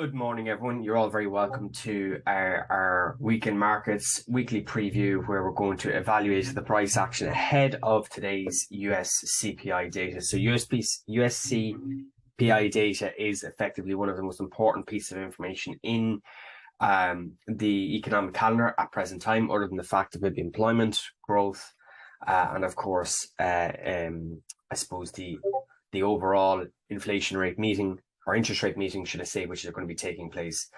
Good morning, everyone. You're all very welcome to our weekend markets weekly preview, where we're going to evaluate the price action ahead of today's US CPI data. So US CPI data is effectively one of the most important pieces of information in the economic calendar at present time, other than the fact of maybe employment growth, and of course, I suppose the overall inflation rate meeting, or interest rate meeting, should I say, which is going to be taking place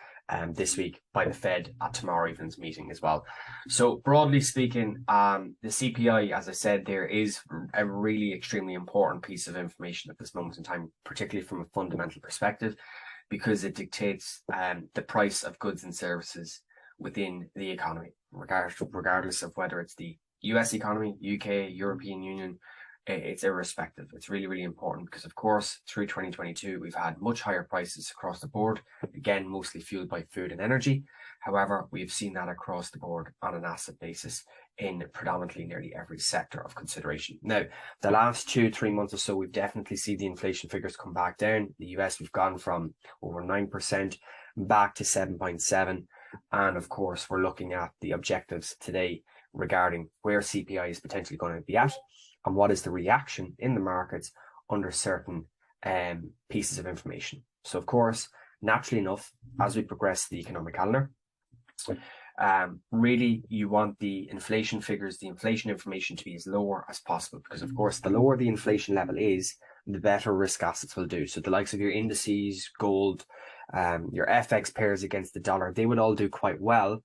this week by the Fed at tomorrow evening's meeting as well. So broadly speaking, the CPI, as I said, there is a really extremely important piece of information at this moment in time, particularly from a fundamental perspective, because it dictates the price of goods and services within the economy, regardless of whether it's the US economy, UK, European Union. It's irrespective. It's really, really important because, of course, through 2022, we've had much higher prices across the board, again, mostly fueled by food and energy. However, we've seen that across the board on an asset basis in predominantly nearly every sector of consideration. Now, the last 2-3 months or so, we've definitely seen the inflation figures come back down. The US, we've gone from over 9% back to 7.7%. And of course, we're looking at the objectives today regarding where CPI is potentially going to be at, and what is the reaction in the markets under certain pieces of information. So, of course, naturally enough, as we progress the economic calendar, really you want the inflation figures, the inflation information to be as lower as possible, because, of course, the lower the inflation level is, the better risk assets will do. So the likes of your indices, gold, your FX pairs against the dollar, they would all do quite well,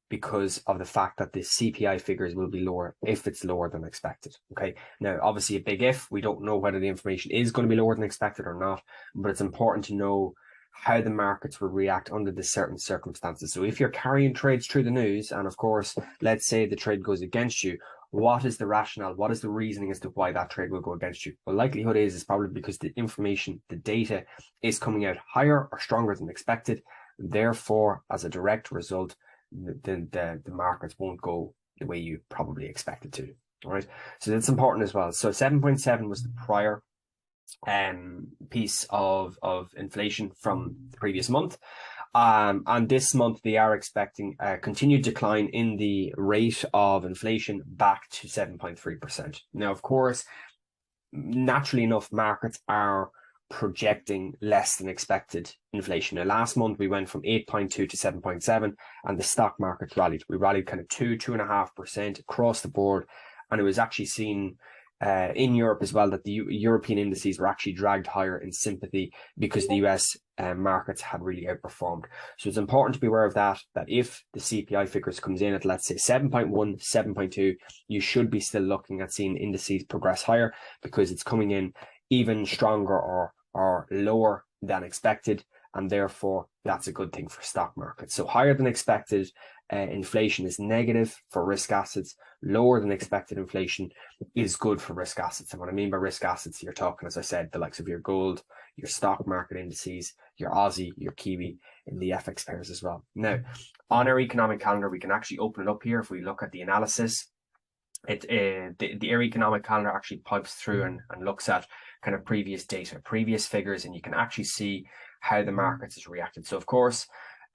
because of the fact that the CPI figures will be lower if it's lower than expected. Okay. Now, obviously a big if, we don't know whether the information is going to be lower than expected or not, but it's important to know how the markets will react under the certain circumstances. So if you're carrying trades through the news, and of course, let's say the trade goes against you, what is the rationale? What is the reasoning as to why that trade will go against you? Well, likelihood is probably because the information, the data is coming out higher or stronger than expected. Therefore, as a direct result, the markets won't go the way you probably expect it to. All right, so that's important as well. So 7.7 was the prior piece of inflation from the previous month, and this month they are expecting a continued decline in the rate of inflation back to 7.3%. Now, of course, naturally enough, markets are projecting less than expected inflation. Now, last month we went from 8.2 to 7.7, and the stock market rallied. We rallied kind of 2.5% across the board, and it was actually seen in Europe as well that the European indices were actually dragged higher in sympathy because the US markets had really outperformed. So it's important to be aware of that if the CPI figures comes in at, let's say, 7.1, 7.2, you should be still looking at seeing indices progress higher, because it's coming in even stronger or lower than expected, and therefore that's a good thing for stock markets. So higher than expected inflation is negative for risk assets. Lower than expected inflation is good for risk assets. And what I mean by risk assets, you're talking, as I said, the likes of your gold, your stock market indices, your Aussie, your Kiwi, and the FX pairs as well. Now, on our economic calendar, we can actually open it up here. If we look at the analysis, the air economic calendar actually pipes through and looks at kind of previous data, previous figures, and you can actually see how the markets has reacted. So, of course,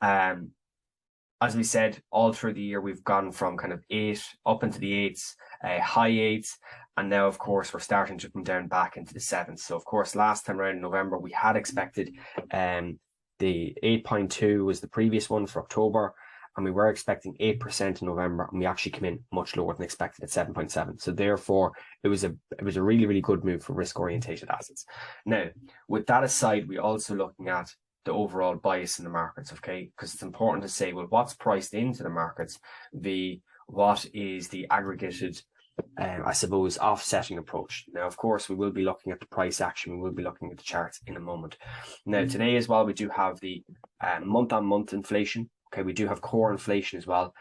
as we said, all through the year, we've gone from kind of 8 up into the 8s, high 8s, and now, of course, we're starting to come down back into the 7s. So, of course, last time around in November, we had expected the 8.2 was the previous one for October, and we were expecting 8% in November, and we actually came in much lower than expected at 7.7. So therefore, it was a really, really good move for risk-orientated assets. Now, with that aside, we're also looking at the overall bias in the markets, okay? Because it's important to say, well, what's priced into the markets, what is the aggregated, I suppose, offsetting approach. Now, of course, we will be looking at the price action. We will be looking at the charts in a moment. Now, today as well, we do have the month-on-month inflation. Okay, we do have core inflation as well.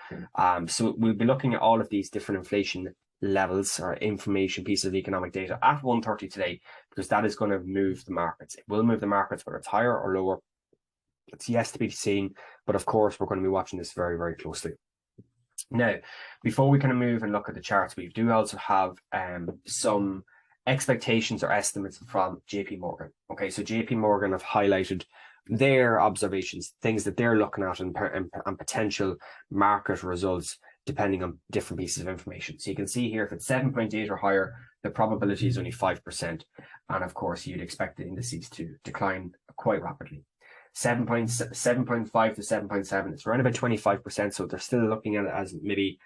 So we'll be looking at all of these different inflation levels or information pieces of economic data at 1:30 today, because that is going to move the markets. It will move the markets, whether it's higher or lower. It's yet to be seen, but of course, we're going to be watching this very, very closely. Now, before we kind of move and look at the charts, we do also have some expectations or estimates from JP Morgan. Okay, so JP Morgan have highlighted their observations, things that they're looking at and potential market results depending on different pieces of information. So you can see here, if it's 7.8 or higher, the probability is only 5%. And of course, you'd expect the indices to decline quite rapidly. 7.5 to 7.7, it's around about 25%. So they're still looking at it as maybe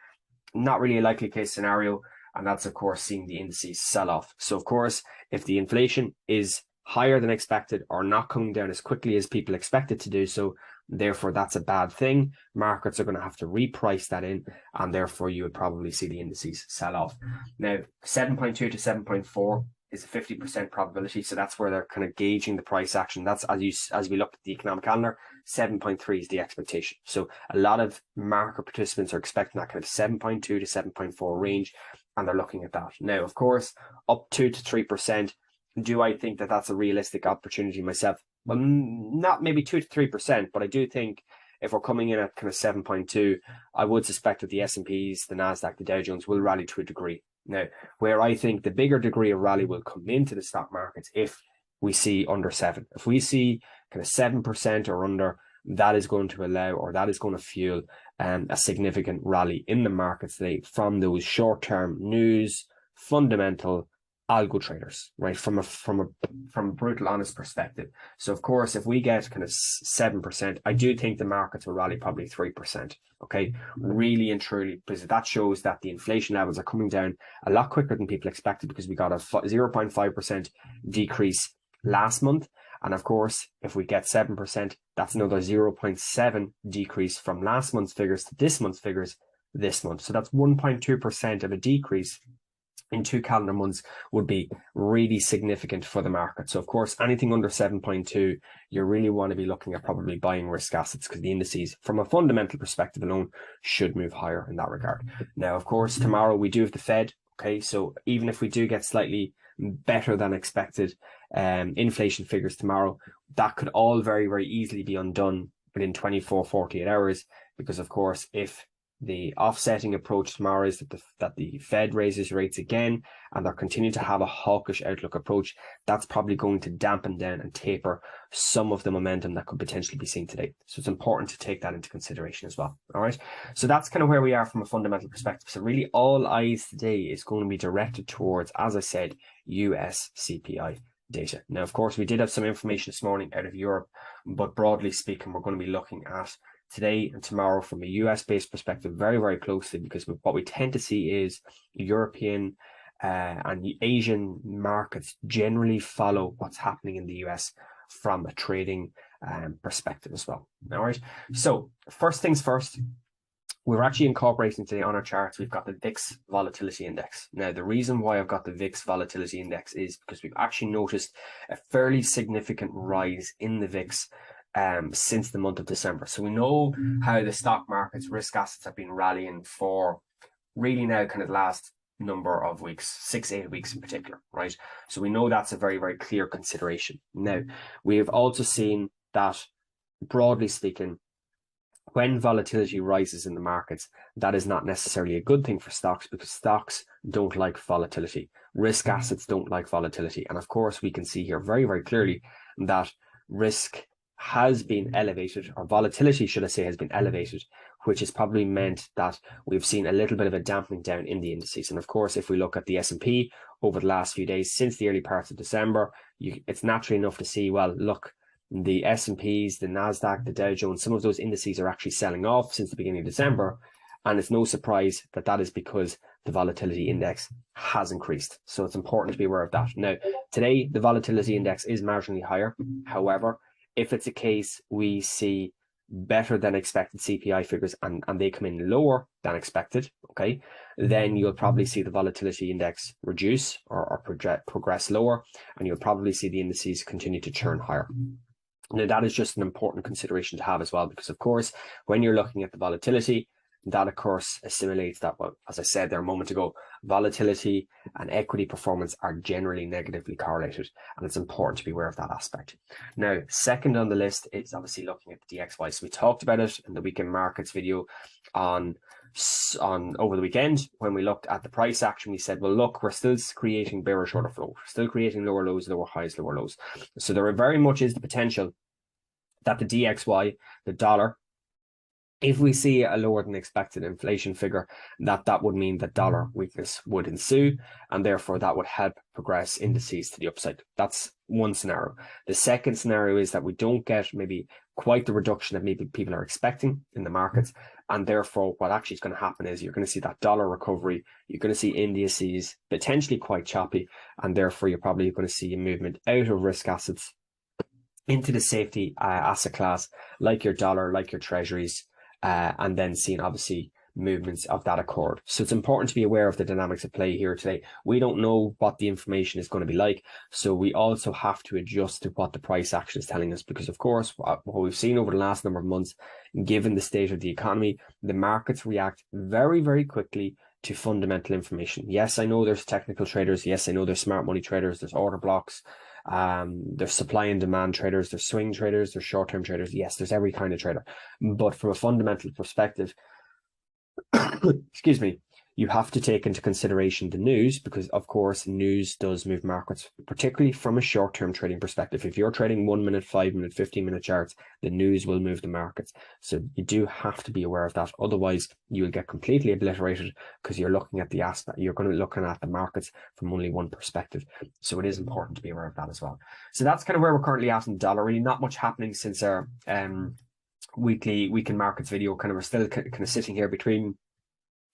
not really a likely case scenario. And that's, of course, seeing the indices sell off. So, of course, if the inflation is higher than expected or not coming down as quickly as people expect it to do so, therefore, that's a bad thing. Markets are going to have to reprice that in, and therefore, you would probably see the indices sell off. Now, 7.2 to 7.4 is a 50% probability. So that's where they're kind of gauging the price action. That's as we look at the economic calendar, 7.3 is the expectation. So a lot of market participants are expecting that kind of 7.2 to 7.4 range, and they're looking at that. Now, of course, up 2 to 3%. Do I think that that's a realistic opportunity myself? Well, not maybe 2 to 3%, but I do think if we're coming in at kind of 7.2, I would suspect that the S&Ps, the Nasdaq, the Dow Jones will rally to a degree. Now, where I think the bigger degree of rally will come into the stock markets if we see under 7. If we see kind of 7% or under, that is going to allow, or that is going to fuel a significant rally in the markets today from those short-term news, fundamental algo traders, right? From a brutal honest perspective. So of course, if we get kind of 7%, I do think the markets will rally probably 3%. Okay, really and truly, because that shows that the inflation levels are coming down a lot quicker than people expected, because we got a 0.5% decrease last month. And of course, if we get 7%, that's another 0.7 decrease from last month's figures to this month's figures this month. So that's 1.2% of a decrease in 2 calendar months would be really significant for the market. So of course, anything under 7.2, you really want to be looking at probably buying risk assets, because the indices from a fundamental perspective alone should move higher in that regard. Now, of course, tomorrow we do have the Fed. Okay, so even if we do get slightly better than expected inflation figures tomorrow, that could all very, very easily be undone within 24, 48 hours, because of course, if the offsetting approach tomorrow is that the Fed raises rates again, and they're continuing to have a hawkish outlook approach, that's probably going to dampen down and taper some of the momentum that could potentially be seen today. So it's important to take that into consideration as well. All right. So that's kind of where we are from a fundamental perspective. So really all eyes today is going to be directed towards, as I said, US CPI data. Now, of course, we did have some information this morning out of Europe, but broadly speaking, we're going to be looking at today and tomorrow from a US-based perspective very, very closely, because what we tend to see is European and Asian markets generally follow what's happening in the US from a trading perspective as well. All right. So first things first, we're actually incorporating today on our charts, we've got the VIX volatility index. Now, the reason why I've got the VIX volatility index is because we've actually noticed a fairly significant rise in the VIX since the month of December. So we know how the stock markets, risk assets have been rallying for really now kind of the last number of weeks, 6-8 weeks in particular, right? So we know that's a very, very clear consideration. Now, we have also seen that, broadly speaking, when volatility rises in the markets, that is not necessarily a good thing for stocks, because stocks don't like volatility. Risk assets don't like volatility. And of course, we can see here very, very clearly that risk has been elevated, or volatility, should I say, has been elevated, which has probably meant that we've seen a little bit of a dampening down in the indices. And of course, if we look at the S&P over the last few days, since the early parts of December, it's natural enough to see, well, look, the S&Ps, the Nasdaq, the Dow Jones, some of those indices are actually selling off since the beginning of December. And it's no surprise that that is because the volatility index has increased. So it's important to be aware of that. Now, today, the volatility index is marginally higher. However, if it's a case we see better than expected CPI figures and they come in lower than expected, okay, then you'll probably see the volatility index reduce or progress lower, and you'll probably see the indices continue to churn higher. Now, that is just an important consideration to have as well, because of course, when you're looking at the volatility, that of course assimilates that, well, as I said there a moment ago, volatility and equity performance are generally negatively correlated, and it's important to be aware of that aspect. Now, second on the list is obviously looking at the DXY. So we talked about it in the weekend markets video on over the weekend, when we looked at the price action, we said, well, look, we're still creating bearish order flow. We're still creating lower lows, lower highs, lower lows. So there very much is the potential that the DXY, the dollar, if we see a lower than expected inflation figure, that would mean that dollar weakness would ensue, and therefore that would help progress indices to the upside. That's one scenario. The second scenario is that we don't get maybe quite the reduction that maybe people are expecting in the markets, and therefore what actually is going to happen is you're going to see that dollar recovery, you're going to see indices potentially quite choppy, and therefore you're probably going to see a movement out of risk assets into the safety asset class, like your dollar, like your treasuries, and then seeing obviously movements of that accord. So it's important to be aware of the dynamics at play here today. We don't know what the information is going to be like, so we also have to adjust to what the price action is telling us, because of course what we've seen over the last number of months, given the state of the economy, the markets react very, very quickly to fundamental information. Yes, I know there's technical traders. Yes, I know there's smart money traders. There's order blocks. There's supply and demand traders, there's swing traders, there's short-term traders. Yes, there's every kind of trader. But from a fundamental perspective, excuse me, you have to take into consideration the news, because of course news does move markets, particularly from a short-term trading perspective. If you're trading 1 minute, 5 minute, 15-minute charts, the news will move the markets. So you do have to be aware of that. Otherwise, you will get completely obliterated, because you're looking at the aspect, you're going to be looking at the markets from only one perspective. So it is important to be aware of that as well. So that's kind of where we're currently at in the dollar. Really not much happening since our weekend markets video. We're still kind of sitting here between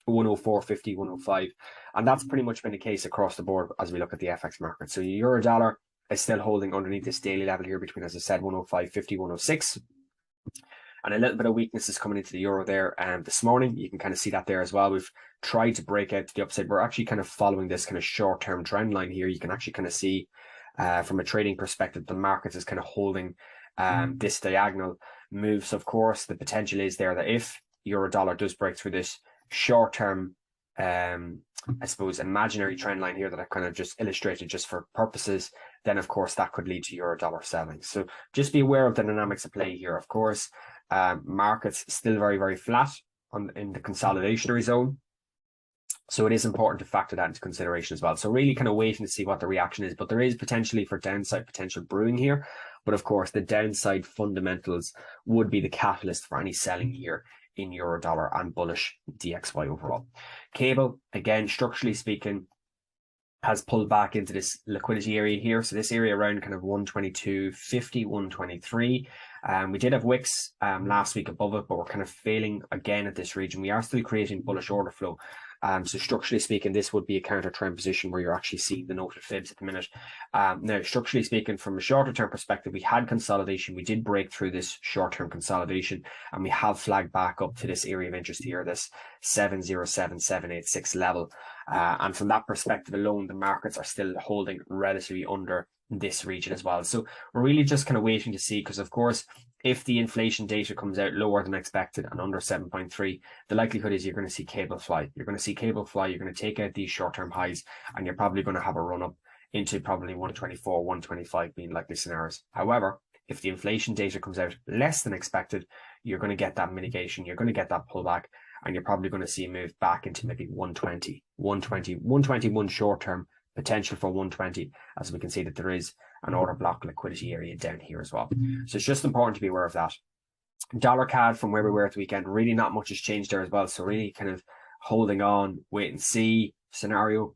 104.50, 105, and that's pretty much been the case across the board as we look at the FX market. So euro dollar is still holding underneath this daily level here between, as I said, 105.50, 106, and a little bit of weakness is coming into the euro there this morning. You can kind of see that there as well. We've tried to break out to the upside. We're actually kind of following this kind of short-term trend line here. You can actually kind of see from a trading perspective, the market is kind of holding this diagonal move. So of course the potential is there that if euro dollar does break through this short-term, I suppose, imaginary trend line here that I've kind of just illustrated just for purposes, then of course that could lead to euro dollar selling. So just be aware of the dynamics at play here. Of course, markets still very, very flat in the consolidationary zone. So it is important to factor that into consideration as well. So really kind of waiting to see what the reaction is, but there is potentially for downside potential brewing here. But of course, the downside fundamentals would be the catalyst for any selling here in euro dollar and bullish DXY overall. Cable, again, structurally speaking, has pulled back into this liquidity area here. So this area around kind of 122.50, 123. We did have wicks last week above it, but we're kind of failing again at this region. We are still creating bullish order flow. So structurally speaking, this would be a counter trend position where you're actually seeing the noted fibs at the minute. Now, structurally speaking, from a shorter term perspective, we had consolidation. We did break through this short term consolidation, and we have flagged back up to this area of interest here, this 707,786 level. And from that perspective alone, the markets are still holding relatively under this region as well. So we're really just kind of waiting to see, because of course, if the inflation data comes out lower than expected and under 7.3, the likelihood is you're going to see cable fly. You're going to see cable fly. You're going to take out these short-term highs, and you're probably going to have a run up into probably 124, 125 being likely scenarios. However, if the inflation data comes out less than expected, you're going to get that mitigation. You're going to get that pullback, and you're probably going to see a move back into maybe 121 short-term, potential for 120, as we can see that there is an order block liquidity area down here as well. So it's just important to be aware of that. Dollar CAD from where we were at the weekend, really not much has changed there as well. So really kind of holding on, wait and see scenario.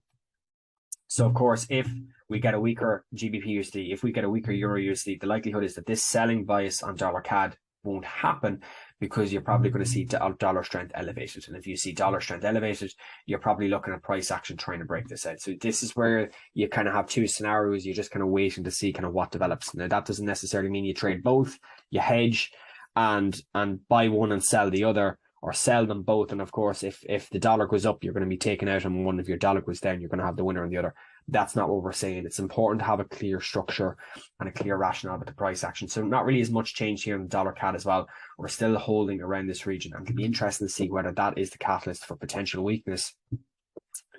So of course, if we get a weaker GBP USD, if we get a weaker Euro USD, the likelihood is that this selling bias on dollar CAD won't happen, because you're probably going to see dollar strength elevated. And if you see dollar strength elevated, you're probably looking at price action trying to break this out. So this is where you kind of have two scenarios. You're just kind of waiting to see kind of what develops. Now, that doesn't necessarily mean you trade both. You hedge and buy one and sell the other, or sell them both. And of course, if the dollar goes up, you're going to be taken out, and one of your dollar goes down, you're going to have the winner on the other. That's not what we're saying. It's important to have a clear structure and a clear rationale with the price action. So not really as much change here in the dollar CAD as well. We're still holding around this region, and it'll be interesting to see whether that is the catalyst for potential weakness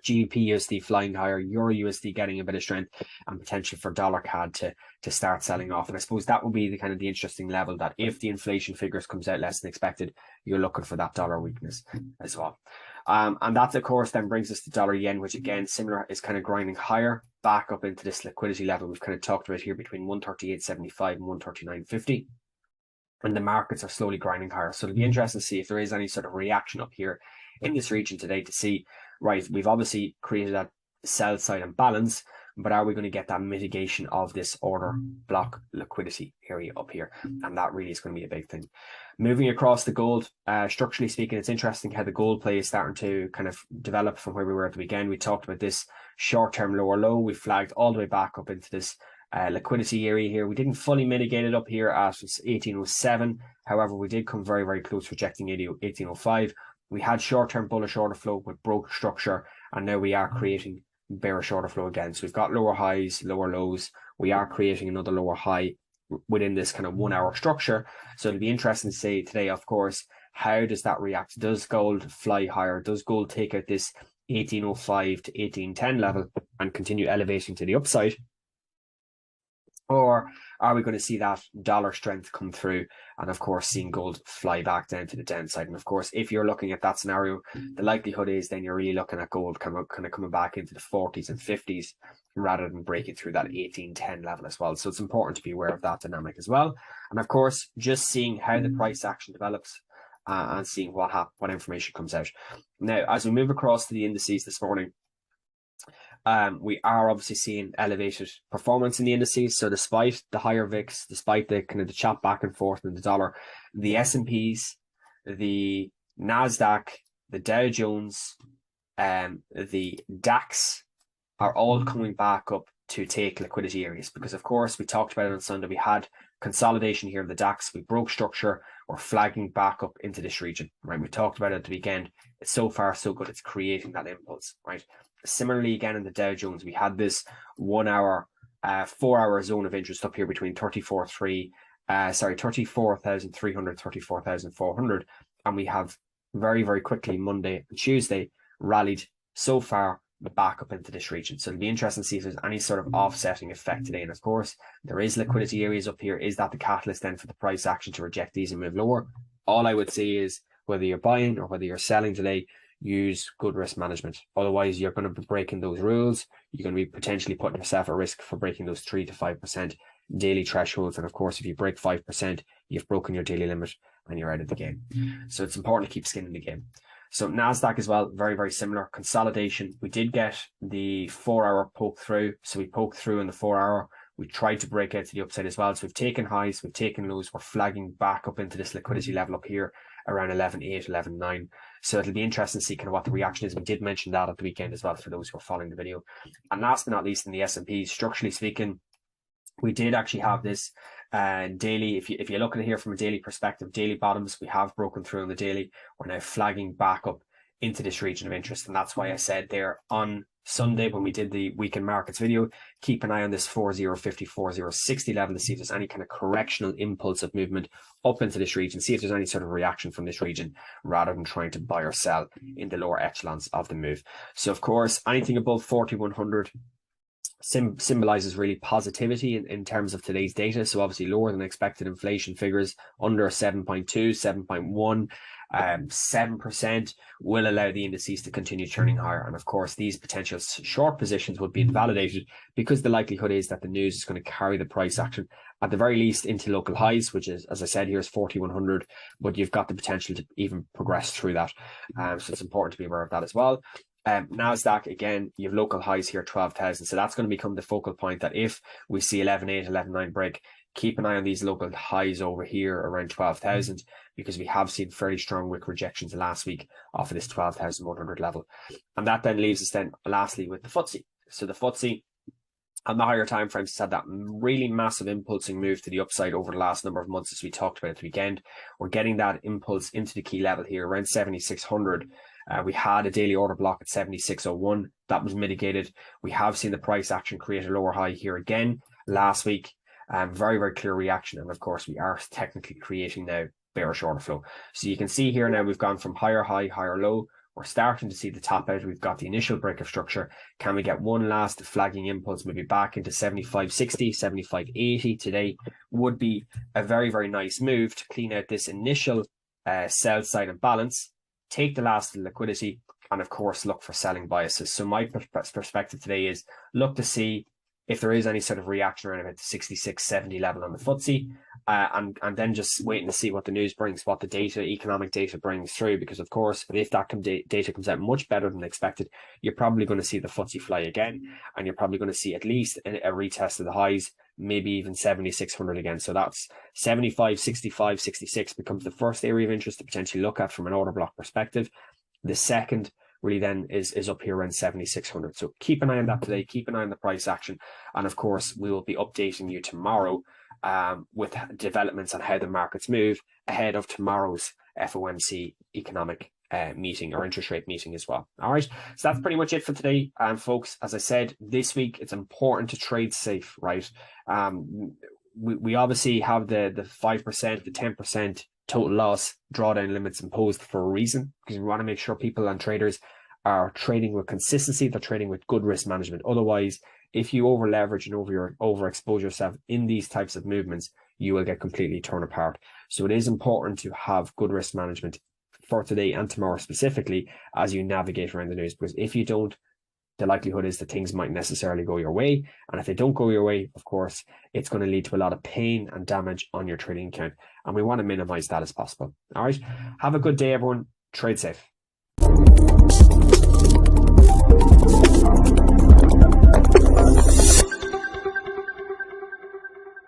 GBP USD flying higher, Euro USD getting a bit of strength, and potential for dollar CAD to start selling off. And I suppose that would be the kind of the interesting level, that if the inflation figures comes out less than expected, you're looking for that dollar weakness as well. And that, of course, then brings us to dollar yen, which again, similar, is kind of grinding higher back up into this liquidity level we've kind of talked about here between 138.75 and 139.50. And the markets are slowly grinding higher. So it'll be interesting to see if there is any sort of reaction up here in this region today to see, right, we've obviously created that sell side imbalance, but are we going to get that mitigation of this order block liquidity area up here? And that really is going to be a big thing. Moving across the gold, structurally speaking, it's interesting how the gold play is starting to kind of develop from where we were at the weekend. We talked about this short-term lower low. We flagged all the way back up into this liquidity area here. We didn't fully mitigate it up here at 1807. However, we did come very, very close, rejecting 1805. We had short-term bullish order flow with broke structure, and now we are creating bearish order flow again. So we've got lower highs, lower lows. We are creating another lower high within this kind of 1 hour structure. So it'll be interesting to see today, of course, how does that react? Does gold fly higher? Does gold take out this 1805 to 1810 level and continue elevating to the upside? Or are we going to see that dollar strength come through and, of course, seeing gold fly back down to the downside? And, of course, if you're looking at that scenario, the likelihood is then you're really looking at gold kind of coming back into the 40s and 50s rather than breaking through that 1810 level as well. So it's important to be aware of that dynamic as well. And, of course, just seeing how the price action develops and seeing what information comes out. Now, as we move across to the indices this morning, we are obviously seeing elevated performance in the indices. So despite the higher VIX, despite the kind of the chat back and forth in the dollar, the S&Ps, the Nasdaq, the Dow Jones, the DAX are all coming back up to take liquidity areas, because of course we talked about it on Sunday. We had consolidation here in the DAX. We broke structure. We're flagging back up into this region, right? We talked about it at the weekend. It's so far so good. It's creating that impulse, right? Similarly, again in the Dow Jones, we had this 1 hour, 4 hour zone of interest up here between 34,300, 34,400, and we have very, very quickly Monday and Tuesday rallied so far back up into this region. So it'll be interesting to see if there's any sort of offsetting effect today. And of course, there is liquidity areas up here. Is that the catalyst then for the price action to reject these and move lower? All I would say is whether you're buying or whether you're selling today, use good risk management. Otherwise, you're going to be breaking those rules. You're going to be potentially putting yourself at risk for breaking those 3 to 5% daily thresholds. And of course, if you break 5%, you've broken your daily limit and you're out of the game. So it's important to keep skin in the game. So Nasdaq as well, very, very similar consolidation. We did get the 4 hour poke through. So we poked through in the 4 hour. We tried to break out to the upside as well. So we've taken highs, we've taken lows. We're flagging back up into this liquidity level up here around 11.8, 11.9. So it'll be interesting to see kind of what the reaction is. We did mention that at the weekend as well for those who are following the video. And last but not least, in the S&Ps, structurally speaking, we did actually have this daily, if you look at it here from a daily perspective, daily bottoms, we have broken through on the daily. We're now flagging back up into this region of interest. And that's why I said there on Sunday when we did the weekend markets video, keep an eye on this 4050, 4060 level to see if there's any kind of correctional impulse of movement up into this region, see if there's any sort of reaction from this region rather than trying to buy or sell in the lower echelons of the move. So of course, anything above 4100 symbolizes really positivity in terms of today's data. So obviously lower than expected inflation figures under 7.2, 7.1, 7% will allow the indices to continue turning higher. And of course, these potential short positions would be invalidated because the likelihood is that the news is going to carry the price action at the very least into local highs, which is, as I said, here's 4100, but you've got the potential to even progress through that. So it's important to be aware of that as well. Nasdaq, again, you have local highs here, 12,000. So that's going to become the focal point that if we see 11.8, 11.9 break, keep an eye on these local highs over here around 12,000, because we have seen fairly strong wick rejections last week off of this 12,100 level. And that then leaves us then lastly with the FTSE. So the FTSE on the higher time frames has had that really massive impulsing move to the upside over the last number of months, as we talked about at the weekend. We're getting that impulse into the key level here around 7,600. We had a daily order block at 76.01. That was mitigated. We have seen the price action create a lower high here again last week. Very, very clear reaction. And of course, we are technically creating now bearish order flow. So you can see here now we've gone from higher high, higher low. We're starting to see the top out. We've got the initial break of structure. Can we get one last flagging impulse, maybe back into 75.60, 75.80 today? Would be a very, very nice move to clean out this initial sell side imbalance, take the last liquidity, and of course look for selling biases. So my perspective today is look to see if there is any sort of reaction around about the 66, 70 level on the FTSE, and then just waiting to see what the news brings, what the data, economic data brings through, because of course, if that data comes out much better than expected, you're probably going to see the FTSE fly again, and you're probably going to see at least a retest of the highs, maybe even 7,600 again. So that's 75, 65, 66 becomes the first area of interest to potentially look at from an order block perspective. The second really then is up here around 7,600. So keep an eye on that today, keep an eye on the price action. And of course, we will be updating you tomorrow with developments on how the markets move ahead of tomorrow's FOMC economic meeting or interest rate meeting as well. All right, so that's pretty much it for today. Folks, as I said, this week, it's important to trade safe, right? We obviously have the 5%, the 10% total loss drawdown limits imposed for a reason, because we want to make sure people and traders are trading with consistency, they're trading with good risk management. Otherwise, if you over leverage and overexpose yourself in these types of movements, you will get completely torn apart. So it is important to have good risk management for today and tomorrow specifically as you navigate around the news, because if you don't, the likelihood is that things might necessarily go your way. And if they don't go your way, of course, it's going to lead to a lot of pain and damage on your trading account. And we want to minimize that as possible. All right. Have a good day, everyone. Trade safe.